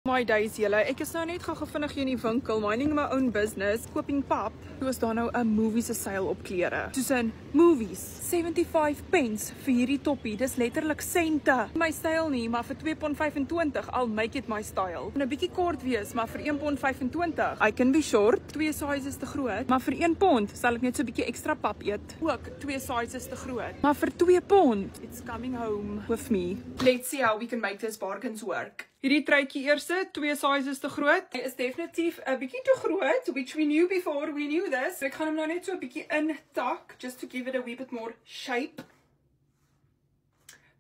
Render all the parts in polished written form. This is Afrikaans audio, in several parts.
My days julle, ek is nou net gou vinnig hier in die winkel, minding my own business, kooping pap. Toe is daar nou 'n movies sale op klere. Soos in movies, 75 pence vir hierdie toppie. Dis letterlik sente. My styl nie, maar vir £2.25, I'll make it my style. En 'n bietjie kort wees, maar vir £1.25. I can be short, 2 sizes te groot, maar vir £1 sal ek net so 'n bietjie ekstra pap eet. Ook 2 sizes te groot, maar vir £2. It's coming home with me. Let's see how we can make this bargains work. Hierdie truitjie eerste, 2 sizes te groot. Hy is definitief 'n bietjie te groot, which we knew before we knew this. Ek gaan hom nou net so 'n bietjie intak, just to give it a wee bit more shape.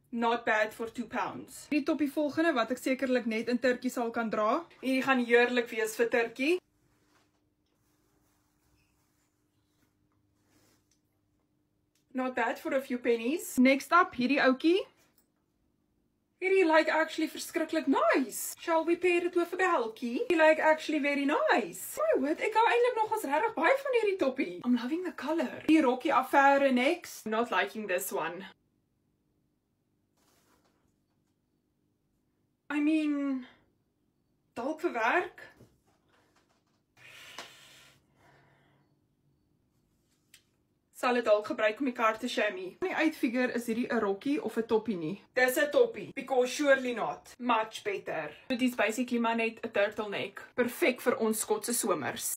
Not bad for £2. Hierdie toppie volgende, wat ek sekerlik net in Turkie sal kan dra. Hierdie gaan heerlik wees vir Turkie. Not bad for a few pennies. Next up, hierdie ouetjie. Hierdie like actually verskriklik nice. Shall we pair it with a beltjie? Hierdie like actually very nice. My word, ek hou eintlik nogals regtig baie van hierdie toppie. I'm loving the color. Die rokkie affære next. I'm not liking this one. I mean, dalk vir werk. Sal dit dalk gebruik om die kar te shame. My uitfigure is hierdie 'n rokkie of 'n toppie nie. Dis 'n toppie, because surely not. Much better. Dit is basically maar net 'n turtleneck. Perfek vir ons Skotse somers.